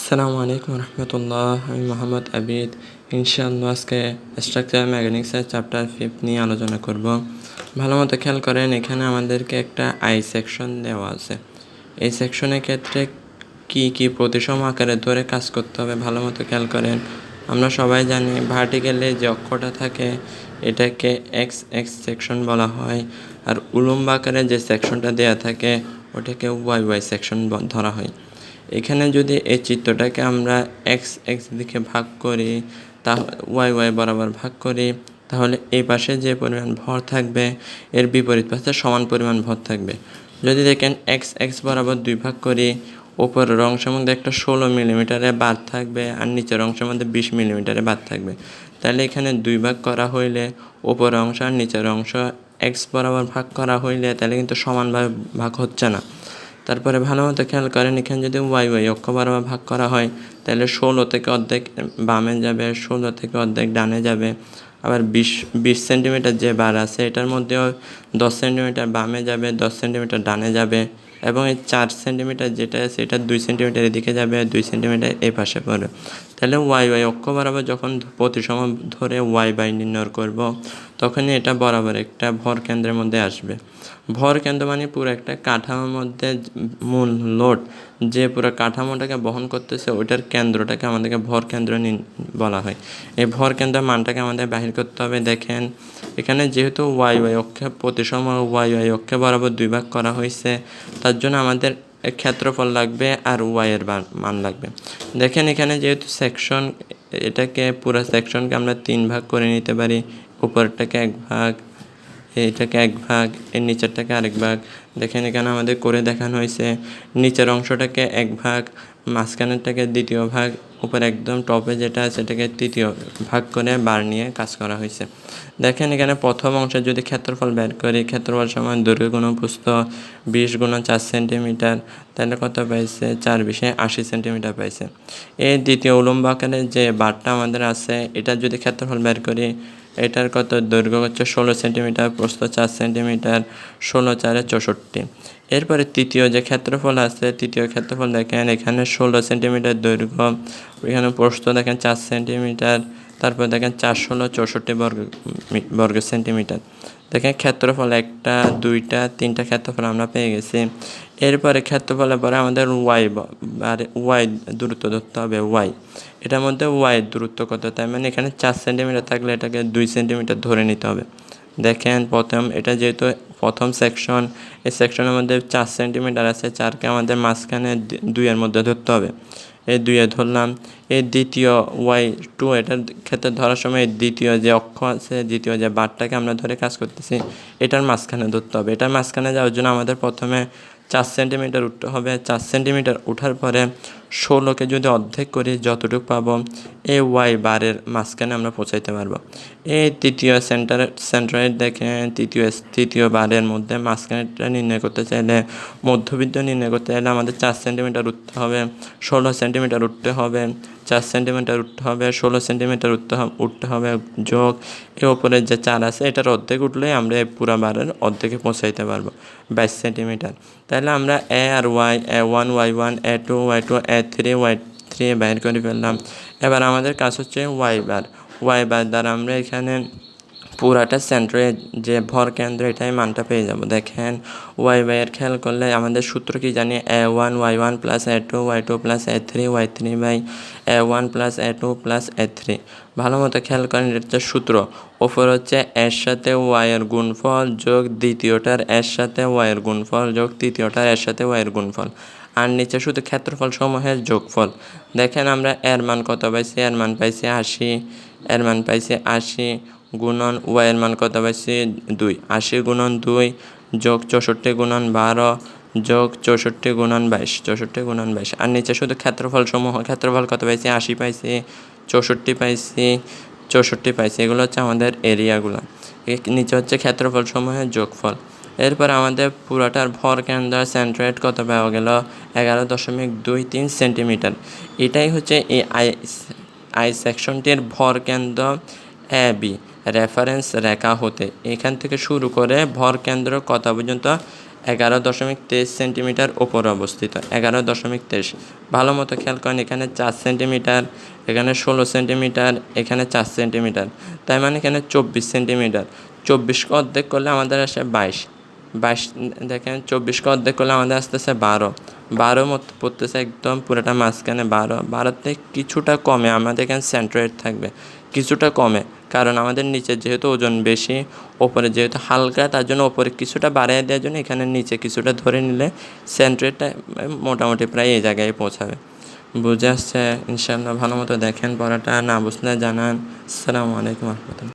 আসসালামু আলাইকুম রহমতুল্লাহ। আমি মোহাম্মদ আবিদ। ইনশাআল্লাহ আজকে স্ট্রাকচার মেকানিক্সের চ্যাপ্টার 5 নিয়ে আলোচনা করব। ভালো মতো খেয়াল করেন, এখানে আমাদেরকে একটা আই সেকশন দেওয়া আছে। এই সেকশনের ক্ষেত্রে কি প্রতিসম আকারে ধরে কাজ করতে হবে ভালো মতো খেয়াল করেন। আমরা সবাই জানি ভার্টিক্যালে যে অক্ষটা থাকে এটাকে এক্স এক্স সেকশন বলা হয়, আর উলম্ব আকারে যে সেকশনটা দেওয়া থাকে ওটাকে ওয়াই ওয়াই সেকশন ধরা হয়। এখানে যদি এই চিত্রটাকে আমরা এক্স এক্স দিকে ভাগ করি, তা ওয়াই ওয়াই বরাবর ভাগ করি, তাহলে এই পাশে যে পরিমাণ ভর থাকবে এর বিপরীত পাশে সমান পরিমাণ ভর থাকবে। যদি দেখেন এক্স এক্স বরাবর 2 ভাগ করি, ওপরের অংশের মধ্যে একটা 16 মিলিমিটারের বাদ থাকবে আর নিচের অংশের মধ্যে 20 মিলিমিটারের বাদ থাকবে। তাহলে এখানে 2 ভাগ করা হইলে ওপরের অংশ আর নিচের অংশ এক্স বরাবর ভাগ করা হইলে তাহলে কিন্তু সমানভাবে ভাগ হচ্ছে না। তারপরে ভালো মতো খেয়াল করেন, এখানে যদি ওয়াই ওয়াই অক্ষ বরাবর ভাগ করা হয় তাহলে 16 থেকে অর্ধেক বামে যাবে, 16 থেকে অর্ধেক ডানে যাবে। আবার 20 সেন্টিমিটার যে বার আছে এটার মধ্যেও 10 সেন্টিমিটার বামে যাবে, 10 সেন্টিমিটার ডানে যাবে, এবং এই 4 সেন্টিমিটার যেটা আছে এটা 2 সেন্টিমিটার এদিকে যাবে, 2 সেন্টিমিটার এই পাশে পড়বে। তাহলে ওয়াই ওয়াই অক্ষ বরাবর যখন প্রতিসম ধরে ওয়াই বাই নির্ণয় করব তখনই এটা বরাবর একটা ভর কেন্দ্রের মধ্যে আসবে। ভর কেন্দ্র মানে পুরো একটা কাঠামোর মধ্যে মূল লোড যে পুরো কাঠামোটাকে বহন করতেছে ওইটার কেন্দ্রটাকে আমাদেরকে ভর কেন্দ্র বলা হয়। এই ভর কেন্দ্রের মানটাকে আমাদের বাহির করতে হবে। দেখেন এখানে যেহেতু ওয়াই ওয়াই অক্ষে প্রতিসম ওয়াই ওয়াই অক্ষে বরাবর 2 ভাগ করা হয়েছে, তার জন্য আমাদের ক্ষেত্রফল লাগবে আর ওয়াইয়ের মান লাগবে। দেখেন এখানে যেহেতু সেকশন, এটাকে পুরো সেকশনকে আমরা 3 ভাগ করে নিতে পারি। উপরটাকে 1 ভাগ, এটাকে 1 ভাগ, এর নিচেরটাকে আরেক ভাগ। দেখেন এখানে আমাদের করে দেখানো হয়েছে নিচের অংশটাকে 1 ভাগ, মাঝখানেরটাকে 2য় ভাগ, উপরে একদম টপে যেটা আছে সেটাকে 3য় ভাগ করে বার নিয়ে কাজ করা হয়েছে। দেখেন এখানে প্রথম অংশে যদি ক্ষেত্রফল বের করি, ক্ষেত্রফল সমান দৈর্ঘ্য গুণ প্রস্থ 20 × 4 সেন্টিমিটার, তাহলে কত পাইছে? 4 × 20 80 সেন্টিমিটার পাইছে। এই দ্বিতীয় উলম্ব আকারে যে বারটা আমাদের আছে এটা যদি ক্ষেত্রফল বের করি, এটার কত? দৈর্ঘ্য হচ্ছে 16 সেন্টিমিটার, প্রস্থ 4 সেন্টিমিটার, 16 × 4 = 64। এরপরে তৃতীয় যে ক্ষেত্রফল আছে, তৃতীয় ক্ষেত্রফল দেখেন এখানে 16 সেন্টিমিটার দৈর্ঘ্য, এখানে প্রস্থ দেখেন 4 সেন্টিমিটার, তারপর দেখেন 4 16 64 বর্গ সেন্টিমিটার। দেখেন ক্ষেত্রফল 1টা 2টা 3টা ক্ষেত্রফল আমরা পেয়ে গেছি। এরপরে ক্ষেত্রফলের পরে আমাদের ওয়াই দূরত্ব ধরতে হবে। ওয়াই এটার মধ্যে ওয়াই দূরত্ব কত? তাই মানে এখানে 4 সেন্টিমিটার থাকলে এটাকে 2 সেন্টিমিটার ধরে নিতে হবে। দেখেন এটা যেহেতু প্রথম সেকশন, এই সেকশনের মধ্যে 4 সেন্টিমিটার আছে, 4কে আমাদের মাঝখানে 2-এর মধ্যে ধরতে হবে। এই 2-এ ধরলাম। এই দ্বিতীয় y2 এটার ক্ষেত্রে ধরার সময় দ্বিতীয় যে অক্ষ আছে, দ্বিতীয় যে বারটাকে আমরা ধরে কাজ করতেছি এটার মাঝখানে ধরতে হবে। এটার মাঝখানে যাওয়ার জন্য আমাদের প্রথমে 4 সেন্টিমিটার উঠতে হবে। 4 সেন্টিমিটার উঠার পরে 16কে যদি অর্ধেক করি যতটুকু পাবো এই ওয়াই বারের মাঝখানে আমরা পৌঁছাইতে পারবো। এই তৃতীয় সেন্টারের দেখেন তৃতীয় বারের মধ্যে মাঝখানেটা নির্ণয় করতে চাইলে, মধ্যবিন্দু নির্ণয় করতে চাইলে আমাদের 4 সেন্টিমিটার উঠতে হবে, 16 সেন্টিমিটার উঠতে হবে, 4 সেন্টিমিটার উঠতে হবে, 16 সেন্টিমিটার উঠতে হবে, যোগ এর ওপরে যে 4 আছে এটার অর্ধেক উঠলেই আমরা এই পুরো বারের অর্ধেকে পৌঁছাইতে পারবো, 22 সেন্টিমিটার। তাহলে আমরা এ আর Y, A1 Y1, A2 Y2, A3 Y3 বাইর করে ফেললাম। এবার আমাদের কাজ হচ্ছে ওয়াই বার দ্বারা আমরা এখানে পুরাটা সেন্টারে যে ভর কেন্দ্র এটাই মানটা পেয়ে যাব। দেখেন ওয়াই বাইয়ের খেয়াল করলে আমাদের সূত্র কি জানি? A1 Y1 + A2 Y2 + A3 Y3 by A1 + A2 + A3। ভালো মতো খেয়াল করেন, এটা হচ্ছে সূত্র। ওপর হচ্ছে এর সাথে ওয়াইয়ের গুণফল যোগ দ্বিতীয়টার এর সাথে ওয়াইয়ের গুণফল যোগ তৃতীয়টার এর সাথে ওয়াইয়ের গুণফল, আর নিচে শুধু ক্ষেত্রফল সমূহের যোগফল। দেখেন আমরা এর মান কত পাইছি? এর মান পাইছি 80, এর মান পাইছি 80 গুণন ওয়াইয়ের মান কত পাইছি? 2। 80 × 2 যোগ 64 × 12 যোগ 64 × 22, 64 × 22, আর নিচে শুধু ক্ষেত্রফল সমূহ। ক্ষেত্রফল কত পাইছি? 80 পাইছি, 64 পাইছি, 64 পাইছি। এগুলো হচ্ছে আমাদের এরিয়াগুলো। নিচে হচ্ছে ক্ষেত্রফল সমূহের যোগফল। এরপর আমাদের পুরোটার ভর কেন্দ্র সেন্ট্রয়েড কত পাওয়া গেল? 11.23 সেন্টিমিটার। এটাই হচ্ছে এই আই সেকশনটির ভর কেন্দ্র এ বি রেফারেন্স রেখা হতে এখান থেকে শুরু করে ভর কেন্দ্র কত পর্যন্ত 11.23 সেন্টিমিটার ওপরে অবস্থিত। 11.23, ভালো মতো খেয়াল করেন, এখানে 4 সেন্টিমিটার, এখানে 16 সেন্টিমিটার, এখানে 4 সেন্টিমিটার, তাই মানে এখানে 24 সেন্টিমিটার। 24কে অর্ধেক করলে আমাদের আসে 22। 22 দেখেন, 24কে অর্ধেক করলে আমাদের আসতেছে 12। 12 মতো পড়তেছে একদম পুরোটা মাঝখানে 12। 12তে কিছুটা কমে আমাদের এখানে সেন্ট্রয়েড থাকবে, কিছুটা কমে, কারণ আমাদের নিচে যেহেতু ওজন বেশি, ওপরে যেহেতু হালকা, তার জন্য ওপরে কিছুটা বাড়িয়ে দেওয়ার জন্য এখানে নিচে কিছুটা ধরে নিলে সেন্ট্রয়েডটা মোটামুটি প্রায় এই জায়গায় পৌঁছাবে। বুঝে আসছে ইনশাআল্লাহ? ভালো মতো দেখেন পড়াটা, না বুঝলে জানান। আসসালামু আলাইকুম রহমতুল্লাহ।